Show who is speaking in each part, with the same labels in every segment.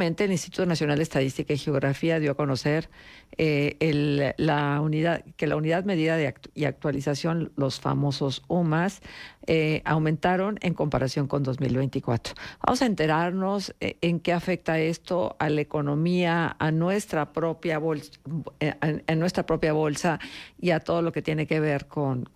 Speaker 1: El Instituto Nacional de Estadística y Geografía dio a conocer que la unidad medida y actualización, los famosos UMAS, aumentaron en comparación con 2024. Vamos a enterarnos en qué afecta esto a la economía, a nuestra propia bolsa, en nuestra propia bolsa y a todo lo que tiene que ver con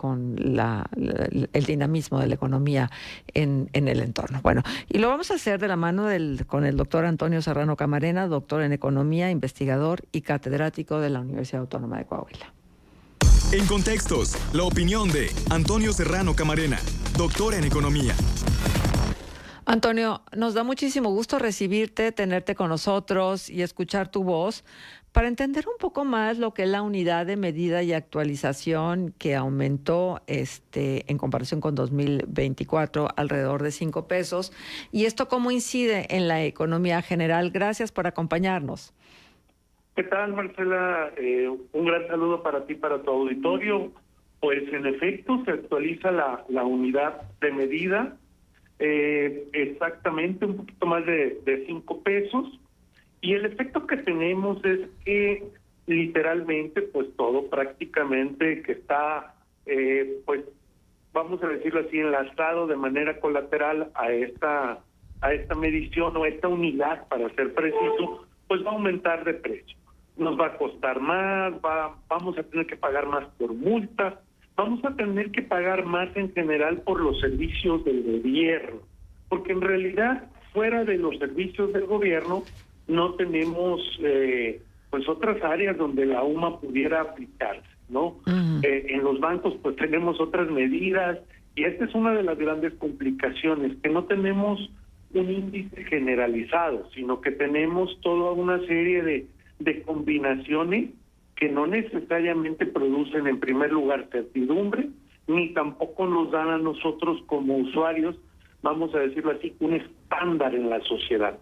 Speaker 1: el dinamismo de la economía en el entorno. Bueno, y lo vamos a hacer de la mano con el doctor Antonio Serrano Camarena, doctor en Economía, investigador y catedrático de la Universidad Autónoma de Coahuila.
Speaker 2: En Contextos, la opinión de Antonio Serrano Camarena, doctor en Economía.
Speaker 1: Antonio, nos da muchísimo gusto recibirte, tenerte con nosotros y escuchar tu voz para entender un poco más lo que es la unidad de medida y actualización que aumentó en comparación con 2024 alrededor de 5 pesos y esto cómo incide en la economía general. Gracias por acompañarnos.
Speaker 3: ¿Qué tal, Marcela? Un gran saludo para ti, para tu auditorio. Pues en efecto se actualiza la unidad de medida, exactamente un poquito más de 5 pesos. Y el efecto que tenemos es que literalmente, pues todo prácticamente que está, pues vamos a decirlo así, enlazado de manera colateral a esta medición o esta unidad, para ser preciso, pues va a aumentar de precio. Nos va a costar más, vamos a tener que pagar más por multas, vamos a tener que pagar más en general por los servicios del gobierno, porque en realidad fuera de los servicios del gobierno no tenemos pues otras áreas donde la UMA pudiera aplicarse, ¿no?
Speaker 1: Uh-huh.
Speaker 3: En los bancos pues tenemos otras medidas y esta es una de las grandes complicaciones, que no tenemos un índice generalizado, sino que tenemos toda una serie de combinaciones que no necesariamente producen en primer lugar certidumbre, ni tampoco nos dan a nosotros como usuarios, vamos a decirlo así, un estándar en la sociedad.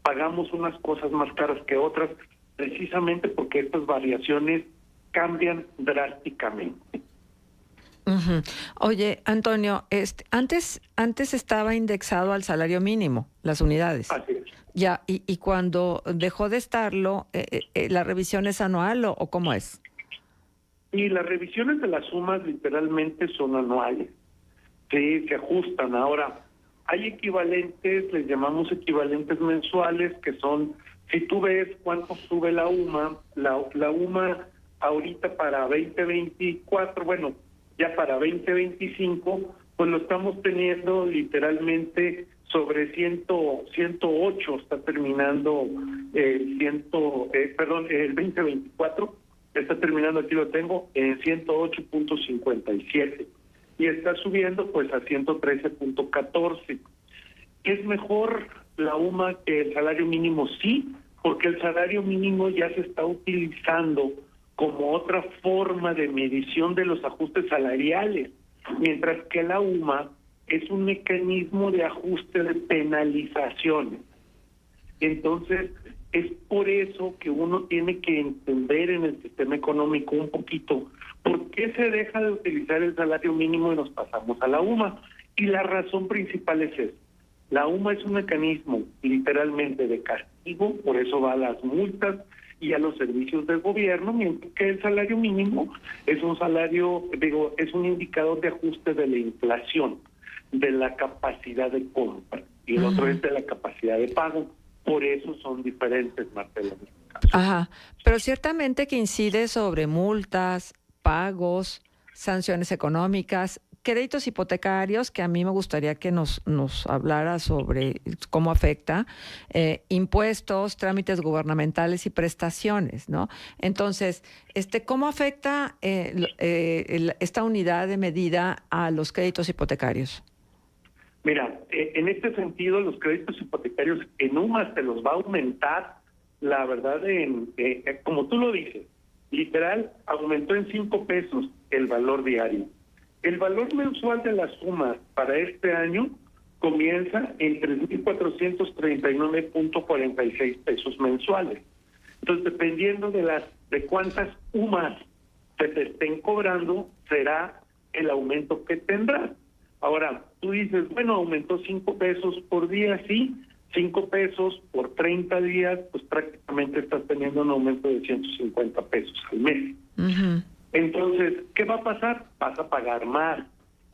Speaker 3: Pagamos unas cosas más caras que otras, precisamente porque estas variaciones cambian drásticamente.
Speaker 1: Uh-huh. Oye, Antonio, antes estaba indexado al salario mínimo, las unidades.
Speaker 3: Así es.
Speaker 1: Ya, y cuando dejó de estarlo, ¿la revisión es anual o cómo es?
Speaker 3: Y las revisiones de las sumas literalmente son anuales. Sí, se ajustan. Ahora, hay equivalentes, les llamamos equivalentes mensuales, que son, si tú ves cuánto sube la UMA, la UMA ahorita para 2024, bueno, ya para 2025, pues lo estamos teniendo literalmente sobre 108, está terminando el 2024, está terminando, aquí lo tengo, en 108.57. Y está subiendo pues a 113.14. ¿Es mejor la UMA que el salario mínimo? Sí, porque el salario mínimo ya se está utilizando como otra forma de medición de los ajustes salariales, mientras que la UMA es un mecanismo de ajuste de penalizaciones. Entonces, es por eso que uno tiene que entender en el sistema económico un poquito por qué se deja de utilizar el salario mínimo y nos pasamos a la UMA. Y la razón principal es esa. La UMA es un mecanismo literalmente de castigo, por eso va a las multas y a los servicios del gobierno, mientras que el salario mínimo es un es un indicador de ajuste de la inflación, de la capacidad de compra, y el otro es de la capacidad de pago. Por eso son diferentes, Marcela.
Speaker 1: Ajá, pero ciertamente que incide sobre multas, pagos, sanciones económicas, créditos hipotecarios, que a mí me gustaría que nos hablara sobre cómo afecta, impuestos, trámites gubernamentales y prestaciones, ¿no? Entonces, ¿cómo afecta esta unidad de medida a los créditos hipotecarios?
Speaker 3: Mira, en este sentido, los créditos hipotecarios en UMA se los va a aumentar, la verdad, como tú lo dices, literal, aumentó en 5 pesos el valor diario. El valor mensual de las sumas para este año comienza en 3,439.46 pesos mensuales. Entonces, dependiendo de cuántas UMAs se te estén cobrando, será el aumento que tendrás. Ahora, tú dices, bueno, aumentó 5 pesos por día, sí, 5 pesos por 30 días, pues prácticamente estás teniendo un aumento de 150 pesos al mes.
Speaker 1: Ujú.
Speaker 3: Entonces, ¿qué va a pasar? Vas a pagar más.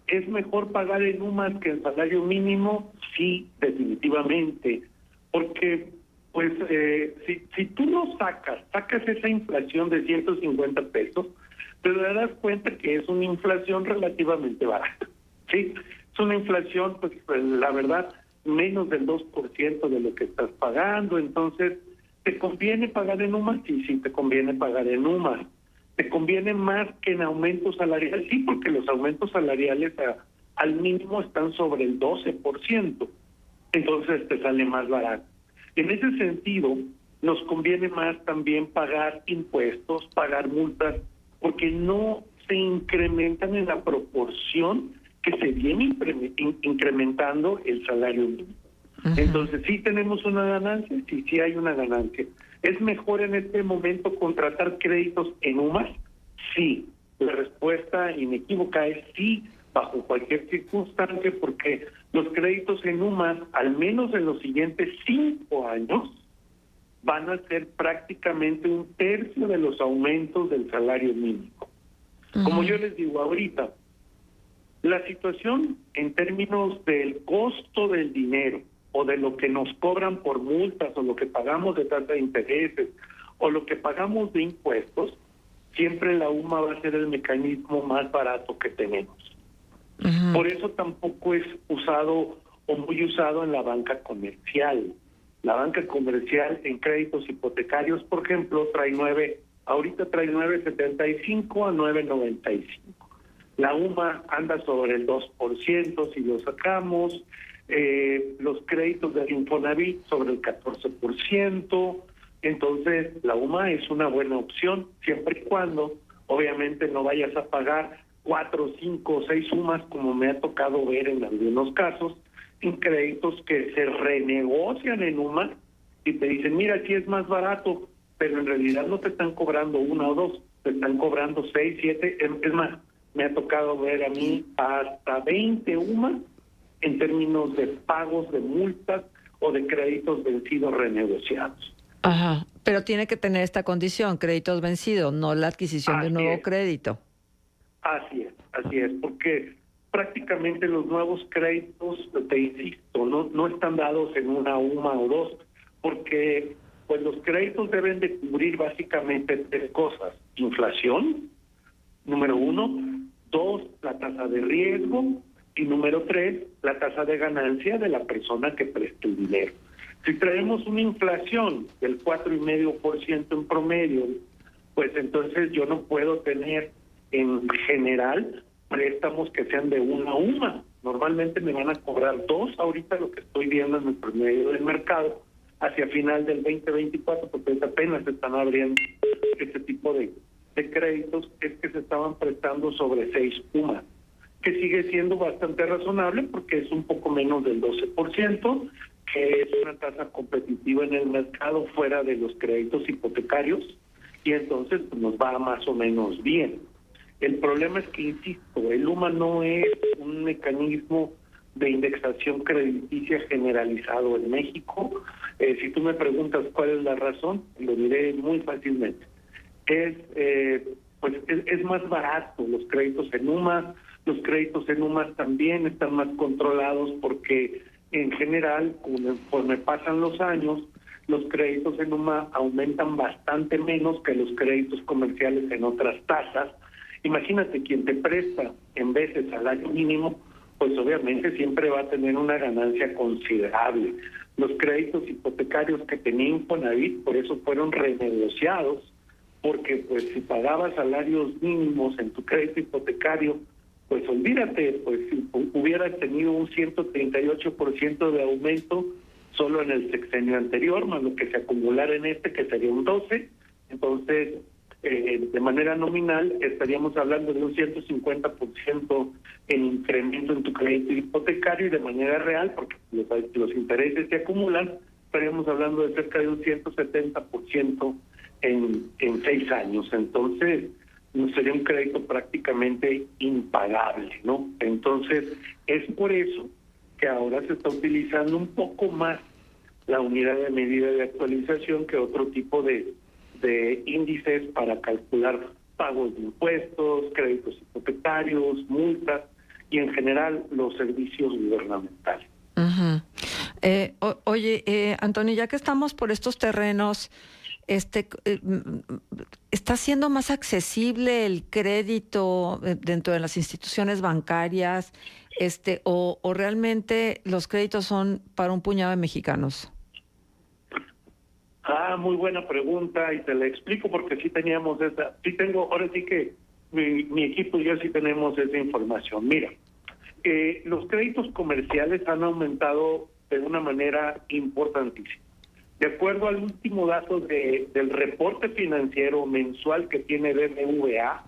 Speaker 3: ¿Es mejor pagar en UMAS que en salario mínimo? Sí, definitivamente. Porque, pues, si tú no sacas esa inflación de 150 pesos, te darás cuenta que es una inflación relativamente barata. Sí, es una inflación, pues la verdad, menos del 2% de lo que estás pagando. Entonces, ¿te conviene pagar en UMAS? Sí, te conviene pagar en UMAS. ¿Te conviene más que en aumentos salariales? Sí, porque los aumentos salariales al mínimo están sobre el 12%. Entonces te sale más barato. En ese sentido, nos conviene más también pagar impuestos, pagar multas, porque no se incrementan en la proporción que se viene incrementando el salario mínimo. Entonces, ¿sí tenemos una ganancia? Sí hay una ganancia. ¿Es mejor en este momento contratar créditos en UMAS? Sí. La respuesta inequívoca es sí, bajo cualquier circunstancia, porque los créditos en UMAS, al menos en los siguientes 5 años, van a ser prácticamente 1/3 de los aumentos del salario mínimo. Como yo les digo ahorita, la situación en términos del costo del dinero o de lo que nos cobran por multas o lo que pagamos de tasa de intereses o lo que pagamos de impuestos, siempre la UMA va a ser el mecanismo más barato que tenemos. Por eso tampoco es usado o muy usado en la banca comercial. La banca comercial en créditos hipotecarios, por ejemplo, ahorita trae 9.75 a 9.95. La UMA anda sobre el 2% si lo sacamos, los créditos del Infonavit sobre el 14%. Entonces, la UMA es una buena opción, siempre y cuando, obviamente, no vayas a pagar 4, 5 o 6 UMAs, como me ha tocado ver en algunos casos, en créditos que se renegocian en UMA y te dicen, mira, aquí es más barato, pero en realidad no te están cobrando 1 o 2, te están cobrando 6, 7, es más, me ha tocado ver a mí hasta 20 UMAs en términos de pagos de multas o de créditos vencidos renegociados.
Speaker 1: Ajá, pero tiene que tener esta condición, créditos vencidos, no la adquisición de un nuevo crédito.
Speaker 3: Así es, porque prácticamente los nuevos créditos, te insisto, no están dados en una UMA o 2, porque pues los créditos deben de cubrir básicamente 3 cosas: inflación, número 1, 2, la tasa de riesgo, y número 3, la tasa de ganancia de la persona que presta el dinero. Si traemos una inflación del 4,5% en promedio, pues entonces yo no puedo tener en general préstamos que sean de una UMA. Normalmente me van a cobrar 2, ahorita lo que estoy viendo en el promedio del mercado, hacia final del 2024, porque apenas se están abriendo este tipo de créditos, es que se estaban prestando sobre 6 UMA, que sigue siendo bastante razonable porque es un poco menos del 12%, que es una tasa competitiva en el mercado fuera de los créditos hipotecarios, y entonces pues, nos va más o menos bien. El problema es que, insisto, el UMA no es un mecanismo de indexación crediticia generalizado en México. Si tú me preguntas cuál es la razón, lo diré muy fácilmente. Es más barato los créditos en UMA. Los créditos en UMA también están más controlados porque en general, conforme pasan los años, los créditos en UMA aumentan bastante menos que los créditos comerciales en otras tasas. Imagínate, quien te presta en vez de salario mínimo, pues obviamente siempre va a tener una ganancia considerable. Los créditos hipotecarios que tenía Infonavit, por eso fueron renegociados, porque pues si pagabas salarios mínimos en tu crédito hipotecario, pues olvídate, pues si hubieras tenido un 138% de aumento solo en el sexenio anterior, más lo que se acumulara en este, que sería un 12%, entonces de manera nominal estaríamos hablando de un 150% en incremento en tu crédito hipotecario, y de manera real, porque los intereses se acumulan, estaríamos hablando de cerca de un 170% en 6 años. Entonces sería un crédito prácticamente impagable, ¿no? Entonces es por eso que ahora se está utilizando un poco más la unidad de medida de actualización que otro tipo de índices para calcular pagos de impuestos, créditos hipotecarios, multas y en general los servicios gubernamentales.
Speaker 1: Uh-huh. Oye, Antonio, ya que estamos por estos terrenos, ¿está siendo más accesible el crédito dentro de las instituciones bancarias, o realmente los créditos son para un puñado de mexicanos?
Speaker 3: Muy buena pregunta y te la explico porque sí teníamos ahora sí que mi equipo y yo sí tenemos esa información. Mira, los créditos comerciales han aumentado de una manera importantísima. De acuerdo al último dato del reporte financiero mensual que tiene BBVA,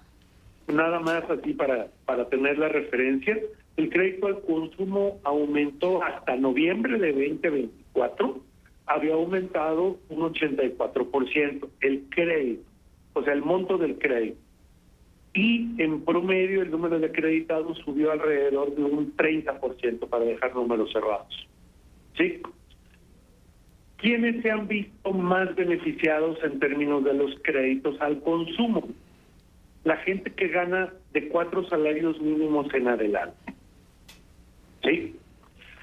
Speaker 3: nada más así para tener la referencia, el crédito al consumo aumentó hasta noviembre de 2024, había aumentado un 84%, el crédito, o sea, el monto del crédito. Y en promedio el número de acreditados subió alrededor de un 30%, para dejar números cerrados. ¿Sí? ¿Quiénes se han visto más beneficiados en términos de los créditos al consumo? La gente que gana de 4 salarios mínimos en adelante. ¿Sí?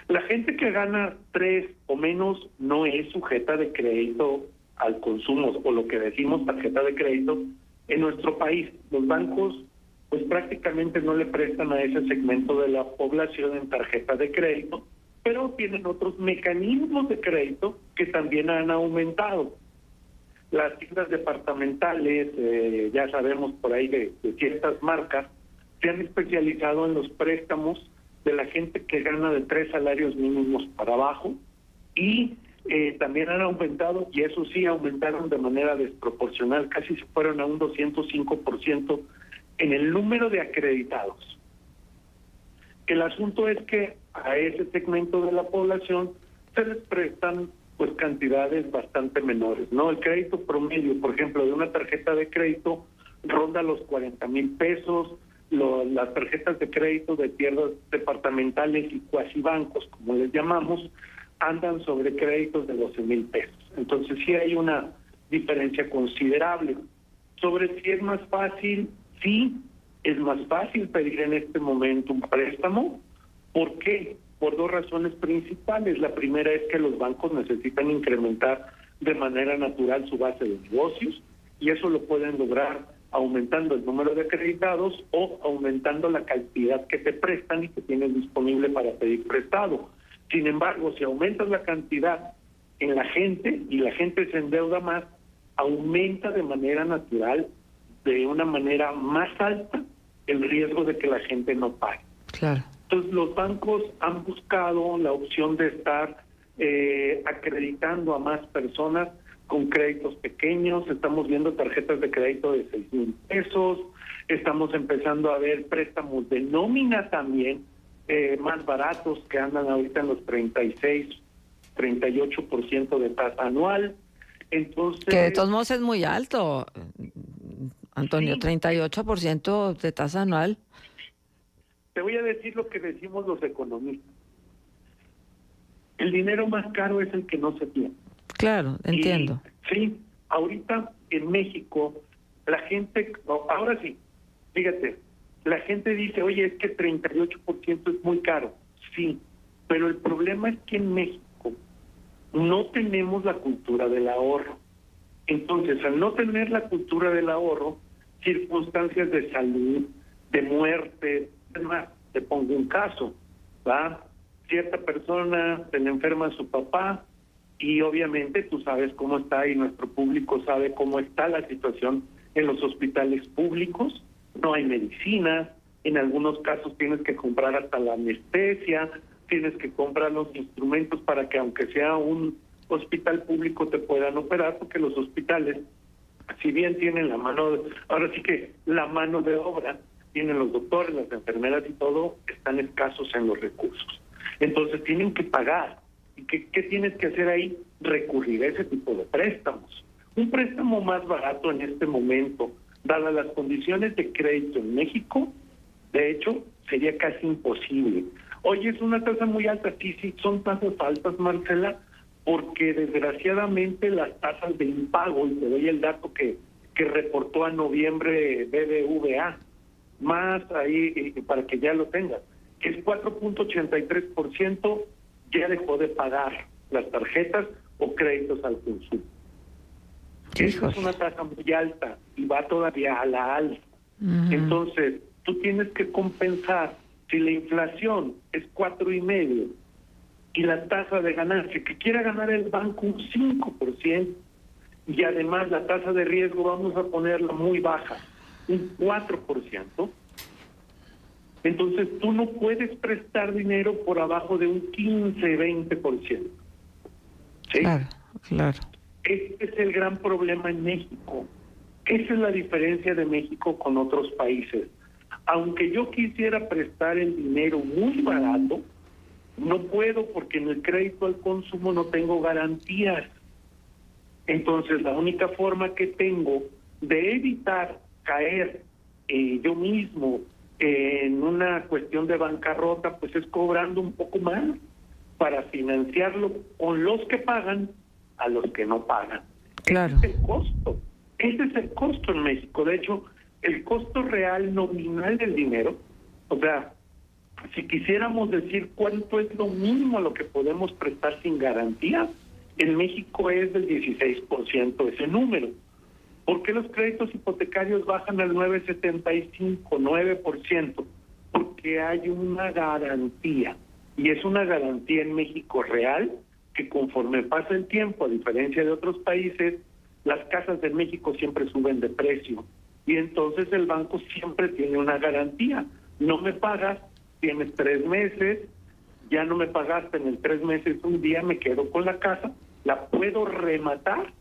Speaker 3: La gente que gana 3 o menos no es sujeta de crédito al consumo, o lo que decimos tarjeta de crédito. En nuestro país, los bancos pues prácticamente no le prestan a ese segmento de la población en tarjeta de crédito, pero tienen otros mecanismos de crédito que también han aumentado. Las tiendas departamentales, ya sabemos por ahí de ciertas marcas, se han especializado en los préstamos de la gente que gana de 3 salarios mínimos para abajo, y también han aumentado, y eso sí, aumentaron de manera desproporcional, casi se fueron a un 205% en el número de acreditados. El asunto es que a ese segmento de la población se les prestan pues cantidades bastante menores, ¿no? El crédito promedio, por ejemplo, de una tarjeta de crédito ronda los 40,000 pesos, las tarjetas de crédito de tierras departamentales y cuasibancos, como les llamamos, andan sobre créditos de 12,000 pesos. Entonces sí hay una diferencia considerable. Sobre si es más fácil, sí, es más fácil pedir en este momento un préstamo. ¿Por qué? Por 2 razones principales. La primera es que los bancos necesitan incrementar de manera natural su base de negocios, y eso lo pueden lograr aumentando el número de acreditados o aumentando la cantidad que te prestan y que tienes disponible para pedir prestado. Sin embargo, si aumentas la cantidad en la gente y la gente se endeuda más, aumenta de manera natural, de una manera más alta, el riesgo de que la gente no pague.
Speaker 1: Claro.
Speaker 3: Entonces, los bancos han buscado la opción de estar acreditando a más personas con créditos pequeños. Estamos viendo tarjetas de crédito de 6,000 pesos, estamos empezando a ver préstamos de nómina también, más baratos, que andan ahorita en los 38% de tasa anual. Entonces,
Speaker 1: que de todos modos es muy alto, Antonio,
Speaker 3: sí.
Speaker 1: 38% de tasa anual.
Speaker 3: Te voy a decir lo que decimos los economistas. El dinero más caro es el que no se tiene.
Speaker 1: Claro, entiendo.
Speaker 3: Y, sí, ahorita en México, la gente, ahora sí, fíjate, la gente dice, oye, es que 38% es muy caro. Sí, pero el problema es que en México no tenemos la cultura del ahorro. Entonces, al no tener la cultura del ahorro, circunstancias de salud, de muerte, es más, te pongo un caso, ¿va? Cierta persona se le enferma a su papá, y obviamente tú sabes cómo está, y nuestro público sabe cómo está la situación en los hospitales públicos. No hay medicina, en algunos casos tienes que comprar hasta la anestesia, tienes que comprar los instrumentos para que, aunque sea un hospital público, te puedan operar, porque los hospitales, si bien tienen ahora sí que la mano de obra, tienen los doctores, las enfermeras y todo, están escasos en los recursos. Entonces tienen que pagar. ¿Y qué tienes que hacer ahí? Recurrir a ese tipo de préstamos. Un préstamo más barato en este momento, dadas las condiciones de crédito en México, de hecho, sería casi imposible. Oye, es una tasa muy alta. Sí, son tasas altas, Marcela, porque desgraciadamente las tasas de impago, y te doy el dato que reportó a noviembre BBVA, más ahí para que ya lo tengas, que es 4.83%, ya dejó de pagar las tarjetas o créditos al consumo. Esa es una tasa muy alta y va todavía a la alza. Entonces, tú tienes que compensar. Si la inflación es 4,5 y la tasa de ganancia, que quiera ganar el banco un 5%, y además la tasa de riesgo vamos a ponerla muy baja, un 4%, entonces tú no puedes prestar dinero por abajo de un 15-20%. ¿Sí?
Speaker 1: Claro.
Speaker 3: Este es el gran problema en México. Esa es la diferencia de México con otros países. Aunque yo quisiera prestar el dinero muy barato, no puedo porque en el crédito al consumo no tengo garantías. Entonces, la única forma que tengo de evitar caer yo mismo en una cuestión de bancarrota, pues es cobrando un poco más para financiarlo con los que pagan a los que no pagan.
Speaker 1: Claro.
Speaker 3: Ese es el costo. Ese es el costo en México. De hecho, el costo real nominal del dinero, o sea, si quisiéramos decir cuánto es lo mínimo a lo que podemos prestar sin garantía, en México es del 16% ese número. ¿Por qué los créditos hipotecarios bajan al 9.75, 9%? Porque hay una garantía, y es una garantía en México real, que conforme pasa el tiempo, a diferencia de otros países, las casas de México siempre suben de precio, y entonces el banco siempre tiene una garantía. No me pagas, tienes 3 meses, ya no me pagaste en el 3 meses, un día me quedo con la casa, la puedo rematar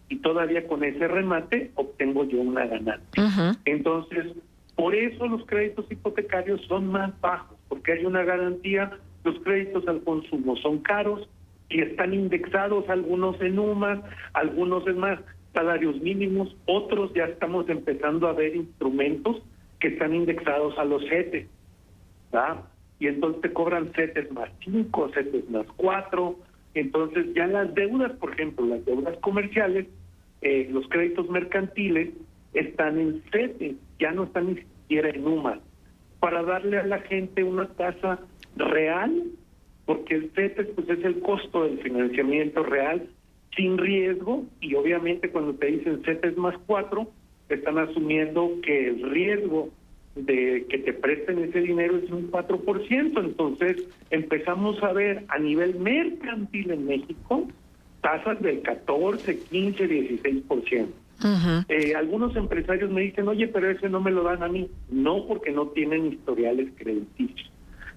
Speaker 3: y todavía con ese remate obtengo yo una ganancia. Entonces, por eso los créditos hipotecarios son más bajos, porque hay una garantía. Los créditos al consumo son caros y están indexados, algunos en UMAS, algunos en más salarios mínimos, otros ya estamos empezando a ver instrumentos que están indexados a los CETES, ¿verdad? Y entonces te cobran CETES más 5, CETES más 4, entonces ya las deudas, por ejemplo, las deudas comerciales, los créditos mercantiles están en CETES, ya no están ni siquiera en UMAS, para darle a la gente una tasa real, porque el CETES pues es el costo del financiamiento real, sin riesgo, y obviamente cuando te dicen CETES más 4, están asumiendo que el riesgo de que te presten ese dinero es un 4%. Entonces empezamos a ver a nivel mercantil en México tasas del 14, 15, 16%. Algunos empresarios me dicen, oye, pero ese no me lo dan a mí. No, porque no tienen historiales crediticios.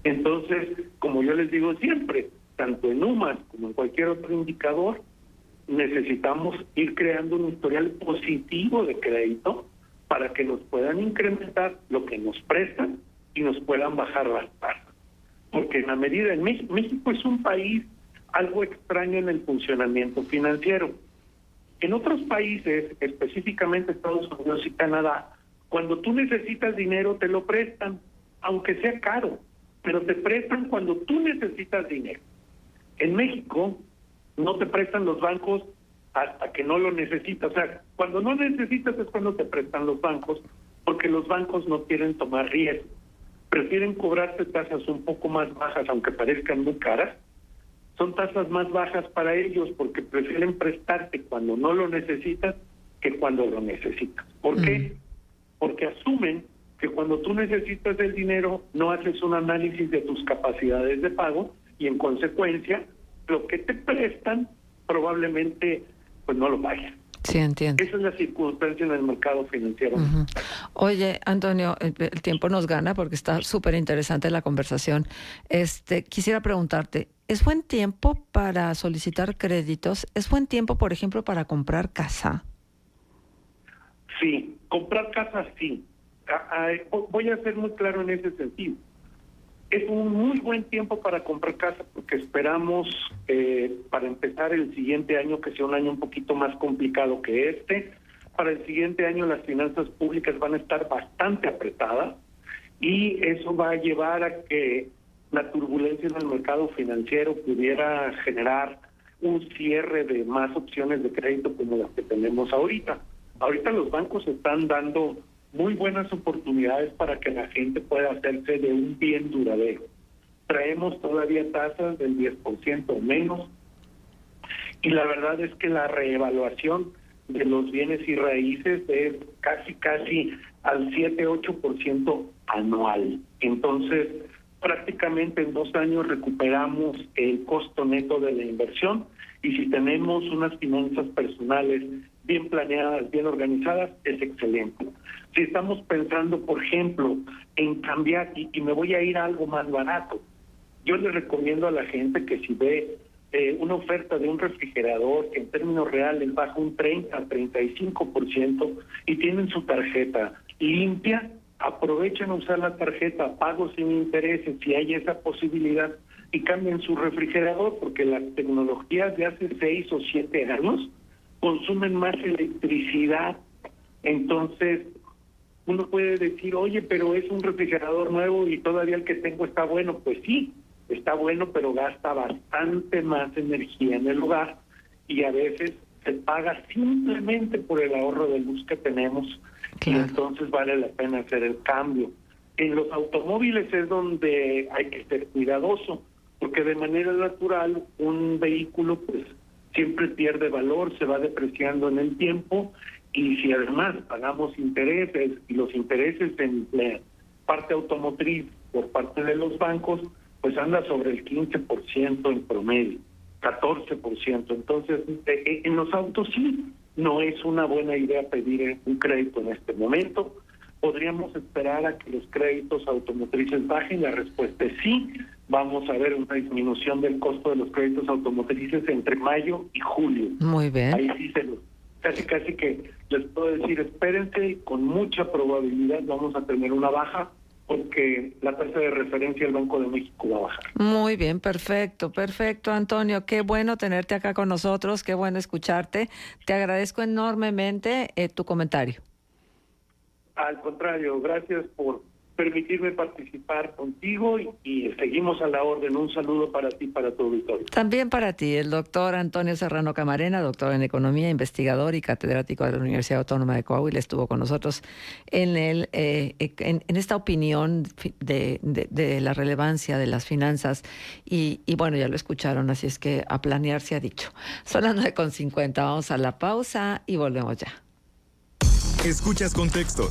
Speaker 3: Entonces, como yo les digo siempre, tanto en UMAS como en cualquier otro indicador, necesitamos ir creando un historial positivo de crédito para que nos puedan incrementar lo que nos prestan y nos puedan bajar las tasas. Porque en la medida, en México es un país algo extraño en el funcionamiento financiero. En otros países, específicamente Estados Unidos y Canadá, cuando tú necesitas dinero te lo prestan, aunque sea caro, pero te prestan cuando tú necesitas dinero. En México no te prestan los bancos hasta que no lo necesitas. O sea, cuando no necesitas es cuando te prestan los bancos, porque los bancos no quieren tomar riesgo. Prefieren cobrarte tasas un poco más bajas, aunque parezcan muy caras. Son tasas más bajas para ellos porque prefieren prestarte cuando no lo necesitas que cuando lo necesitas. ¿Por qué? Porque asumen que cuando tú necesitas el dinero no haces un análisis de tus capacidades de pago y en consecuencia lo que te prestan probablemente pues no lo pagues.
Speaker 1: Sí, entiendo.
Speaker 3: Esa es la circunstancia en el mercado financiero.
Speaker 1: Oye, Antonio, el tiempo nos gana porque está súper interesante la conversación. Quisiera preguntarte, ¿es buen tiempo para solicitar créditos? ¿Es buen tiempo, por ejemplo, para comprar casa?
Speaker 3: Sí, comprar casa sí. Voy a ser muy claro en ese sentido. Es un muy buen tiempo para comprar casa porque esperamos para empezar el siguiente año que sea un año un poquito más complicado que este. Para el siguiente año las finanzas públicas van a estar bastante apretadas y eso va a llevar a que la turbulencia en el mercado financiero pudiera generar un cierre de más opciones de crédito como las que tenemos ahorita. Ahorita los bancos están dando muy buenas oportunidades para que la gente pueda hacerse de un bien duradero. Traemos todavía tasas del 10% o menos, y la verdad es que la reevaluación de los bienes y raíces es casi al 7-8% anual. Entonces, prácticamente en 2 años recuperamos el costo neto de la inversión, y si tenemos unas finanzas personales bien planeadas, bien organizadas, es excelente. Si estamos pensando, por ejemplo, en cambiar, y me voy a ir a algo más barato, yo le recomiendo a la gente que si ve una oferta de un refrigerador que en términos reales baja un 30-35% y tienen su tarjeta limpia, aprovechen a usar la tarjeta, pago sin intereses, si hay esa posibilidad, y cambien su refrigerador, porque las tecnologías de hace 6 o 7 años consumen más electricidad. Entonces, uno puede decir, oye, pero es un refrigerador nuevo y todavía el que tengo está bueno. Pues sí, está bueno, pero gasta bastante más energía en el hogar, y a veces se paga simplemente por el ahorro de luz que tenemos. Claro. Y entonces vale la pena hacer el cambio. En los automóviles es donde hay que ser cuidadoso, porque de manera natural un vehículo pues siempre pierde valor, se va depreciando en el tiempo, y si además pagamos intereses, y los intereses en la parte automotriz por parte de los bancos, pues anda sobre el 15% en promedio, 14%. Entonces, en los autos sí, no es una buena idea pedir un crédito en este momento. ¿Podríamos esperar a que los créditos automotrices bajen? La respuesta es sí. Vamos a ver una disminución del costo de los créditos automotrices entre mayo y julio.
Speaker 1: Muy bien.
Speaker 3: Ahí sí casi que les puedo decir, espérense, con mucha probabilidad vamos a tener una baja, porque la tasa de referencia del Banco de México va a bajar.
Speaker 1: Muy bien, perfecto, Antonio. Qué bueno tenerte acá con nosotros, qué bueno escucharte. Te agradezco enormemente tu comentario.
Speaker 3: Al contrario, gracias por permitirme participar contigo, y seguimos a la orden. Un saludo para ti, para tu auditorio.
Speaker 1: También para ti, el doctor Antonio Serrano Camarena, doctor en Economía, investigador y catedrático de la Universidad Autónoma de Coahuila, estuvo con nosotros en esta opinión de la relevancia de las finanzas, y bueno, ya lo escucharon, así es que a planear se ha dicho. Son las 9:50, vamos a la pausa y volvemos ya.
Speaker 2: Escuchas Contextos.